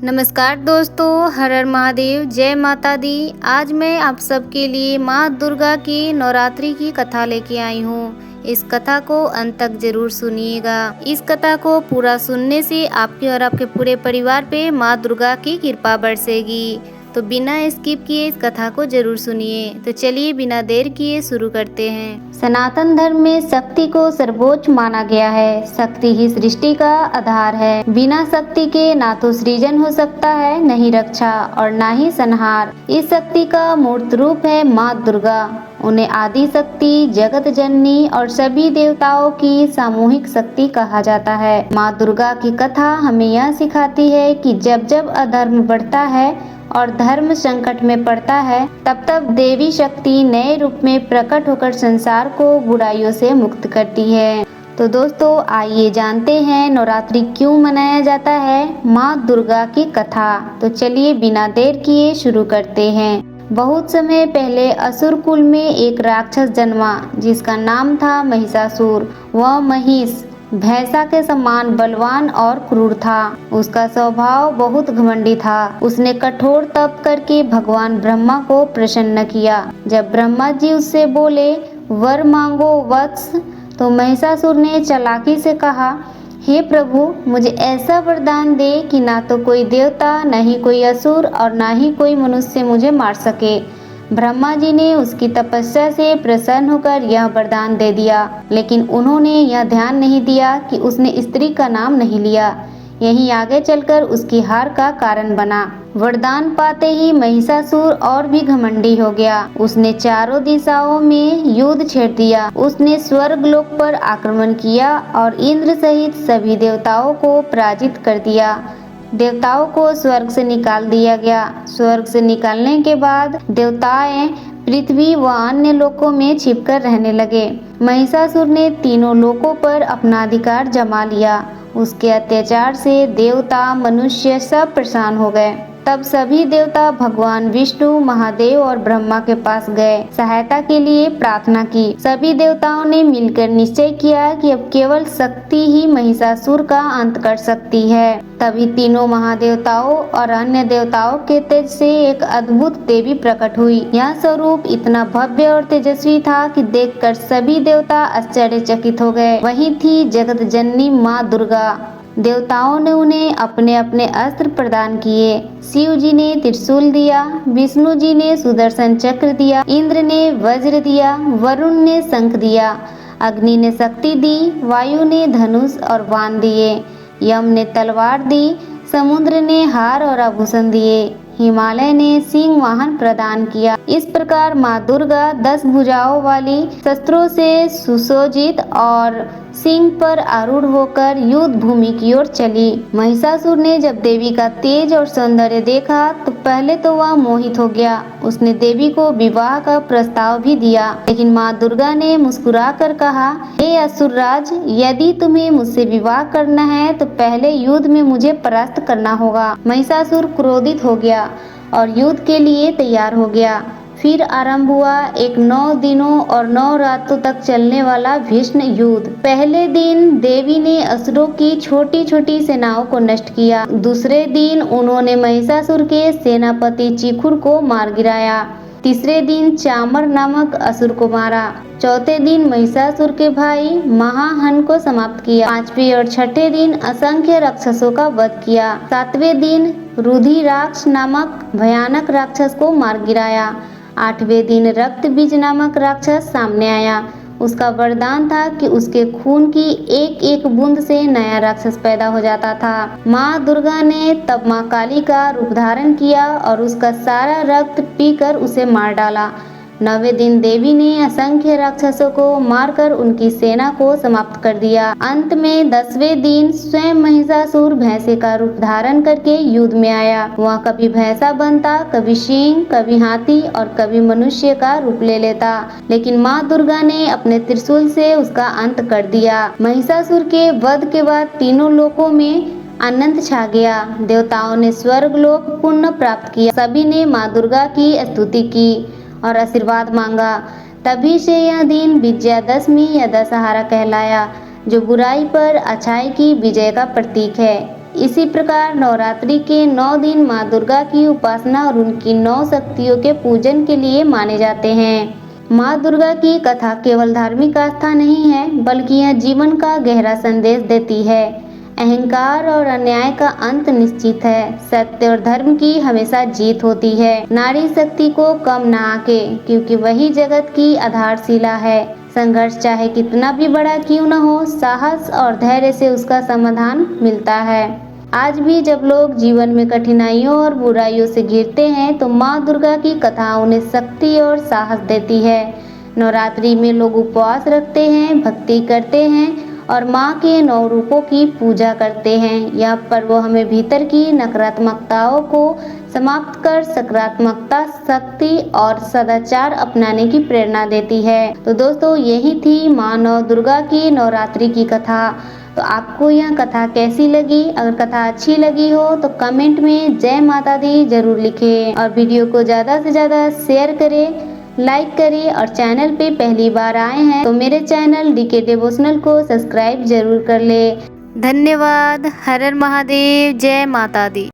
नमस्कार दोस्तों, हर हर महादेव, जय माता दी। आज मैं आप सबके लिए माँ दुर्गा की नवरात्रि की कथा लेके आई हूँ। इस कथा को अंत तक जरूर सुनिएगा। इस कथा को पूरा सुनने से आपके और आपके पूरे परिवार पे माँ दुर्गा की कृपा बरसेगी। तो बिना स्किप किए इस कथा को जरूर सुनिए। तो चलिए बिना देर किए शुरू करते हैं। सनातन धर्म में शक्ति को सर्वोच्च माना गया है। शक्ति ही सृष्टि का आधार है। बिना शक्ति के ना तो सृजन हो सकता है, न ही रक्षा और ना ही संहार। इस शक्ति का मूर्त रूप है माँ दुर्गा। उन्हें आदि शक्ति, जगत जननी और सभी देवताओं की सामूहिक शक्ति कहा जाता है। माँ दुर्गा की कथा हमें यह सिखाती है कि जब जब अधर्म बढ़ता है और धर्म संकट में पड़ता है, तब तब देवी शक्ति नए रूप में प्रकट होकर संसार को बुराइयों से मुक्त करती है। तो दोस्तों, आइए जानते हैं नवरात्रि क्यों मनाया जाता है, माँ दुर्गा की कथा। तो चलिए बिना देर किए शुरू करते हैं। बहुत समय पहले असुर कुल में एक राक्षस जन्मा जिसका नाम था महिषासुर। वह महिष भैंसा के समान बलवान और क्रूर था। उसका स्वभाव बहुत घमंडी था। उसने कठोर तप करके भगवान ब्रह्मा को प्रसन्न किया। जब ब्रह्मा जी उससे बोले वर मांगो वत्स, तो महिषासुर ने चालाकी से कहा, हे प्रभु, मुझे ऐसा वरदान दे कि ना तो कोई देवता, न ही कोई असुर और ना ही कोई मनुष्य मुझे मार सके। ब्रह्मा जी ने उसकी तपस्या से प्रसन्न होकर यह वरदान दे दिया, लेकिन उन्होंने यह ध्यान नहीं दिया कि उसने स्त्री का नाम नहीं लिया। यही आगे चलकर उसकी हार का कारण बना। वरदान पाते ही महिषासुर और भी घमंडी हो गया। उसने चारों दिशाओं में युद्ध छेड़ दिया। उसने स्वर्ग लोक पर आक्रमण किया और इंद्र सहित सभी देवताओं को पराजित कर दिया। देवताओं को स्वर्ग से निकाल दिया गया। स्वर्ग से निकालने के बाद देवताएं पृथ्वी व अन्य लोकों में छिपकर रहने लगे। महिषासुर ने तीनों लोकों पर अपना अधिकार जमा लिया। उसके अत्याचार से देवता, मनुष्य सब परेशान हो गए। तब सभी देवता भगवान विष्णु, महादेव और ब्रह्मा के पास गए। सहायता के लिए प्रार्थना की। सभी देवताओं ने मिलकर निश्चय किया कि अब केवल शक्ति ही महिषासुर का अंत कर सकती है। तभी तीनों महादेवताओं और अन्य देवताओं के तेज से एक अद्भुत देवी प्रकट हुई। यह स्वरूप इतना भव्य और तेजस्वी था कि देखकर सभी देवता आश्चर्यचकित हो गए। वही थी जगत जननी माँ दुर्गा। देवताओं ने उन्हें अपने अपने अस्त्र प्रदान किए। शिव जी ने त्रिशूल दिया, विष्णु जी ने सुदर्शन चक्र दिया, इंद्र ने वज्र दिया, वरुण ने शंख दिया, अग्नि ने शक्ति दी, वायु ने धनुष और बाण दिए, यम ने तलवार दी, समुद्र ने हार और आभूषण दिए, हिमालय ने सिंह वाहन प्रदान किया। इस प्रकार माँ दुर्गा 10 भुजाओं वाली शस्त्रों से सुसज्जित और सिंह पर आरूढ़ होकर युद्ध भूमि की ओर चली। महिषासुर ने जब देवी का तेज और सौंदर्य देखा तो पहले तो वह मोहित हो गया। उसने देवी को विवाह का प्रस्ताव भी दिया, लेकिन माँ दुर्गा ने मुस्कुरा कर कहा, हे असुरराज, यदि तुम्हें मुझसे विवाह करना है तो पहले युद्ध में मुझे परास्त करना होगा। महिषासुर क्रोधित हो गया और युद्ध के लिए तैयार हो गया। फिर आरंभ हुआ एक 9 दिनों और 9 रातों तक चलने वाला भीषण युद्ध। पहले दिन देवी ने असुरों की छोटी छोटी सेनाओं को नष्ट किया। दूसरे दिन उन्होंने महिषासुर के सेनापति चिखुर को मार गिराया। तीसरे दिन चामर नामक असुर को मारा। चौथे दिन महिषासुर के भाई महाहन को समाप्त किया। पांचवें और छठे दिन असंख्य राक्षसों का वध किया। सातवें दिन रुधिराक्ष नामक भयानक राक्षस को मार गिराया। आठवें दिन रक्त बीज नामक राक्षस सामने आया। उसका वरदान था कि उसके खून की एक एक बूंद से नया राक्षस पैदा हो जाता था। माँ दुर्गा ने तब माँ काली का रूप धारण किया और उसका सारा रक्त पीकर उसे मार डाला। 9वें दिन देवी ने असंख्य राक्षसों को मारकर उनकी सेना को समाप्त कर दिया। अंत में 10वें दिन स्वयं महिषासुर भैंसे का रूप धारण करके युद्ध में आया। वह कभी भैंसा बनता, कभी सिंह, कभी हाथी और कभी मनुष्य का रूप ले लेता, लेकिन माँ दुर्गा ने अपने त्रिशूल से उसका अंत कर दिया। महिषासुर के वध के बाद तीनों लोकों में आनंद छा गया। देवताओं ने स्वर्ग लोक पुण्य प्राप्त किया। सभी ने माँ दुर्गा की स्तुति की और आशीर्वाद मांगा। तभी से यह दिन विजयादशमी या दशहरा कहलाया, जो बुराई पर अच्छाई की विजय का प्रतीक है। इसी प्रकार नवरात्रि के 9 दिन माँ दुर्गा की उपासना और उनकी 9 शक्तियों के पूजन के लिए माने जाते हैं। माँ दुर्गा की कथा केवल धार्मिक आस्था नहीं है, बल्कि यह जीवन का गहरा संदेश देती है। अहंकार और अन्याय का अंत निश्चित है, सत्य और धर्म की हमेशा जीत होती है। नारी शक्ति को कम ना आके, क्योंकि वही जगत की आधारशिला है। संघर्ष चाहे कितना भी बड़ा क्यों न हो, साहस और धैर्य से उसका समाधान मिलता है। आज भी जब लोग जीवन में कठिनाइयों और बुराइयों से घिरते हैं, तो माँ दुर्गा की कथा उन्हें शक्ति और साहस देती है। नवरात्रि में लोग उपवास रखते हैं, भक्ति करते हैं और माँ के 9 रूपों की पूजा करते हैं। यह पर्व हमें भीतर की नकारात्मकताओं को समाप्त कर सकारात्मकता, शक्ति और सदाचार अपनाने की प्रेरणा देती है। तो दोस्तों, यही थी माँ नौ दुर्गा की नवरात्रि की कथा। तो आपको यह कथा कैसी लगी? अगर कथा अच्छी लगी हो तो कमेंट में जय माता दी जरूर लिखें और वीडियो को ज़्यादा से ज़्यादा शेयर करें, लाइक करिए और चैनल पे पहली बार आए हैं तो मेरे चैनल डीके डिवोशनल को सब्सक्राइब जरूर कर ले। धन्यवाद। हर हर महादेव। जय माता दी।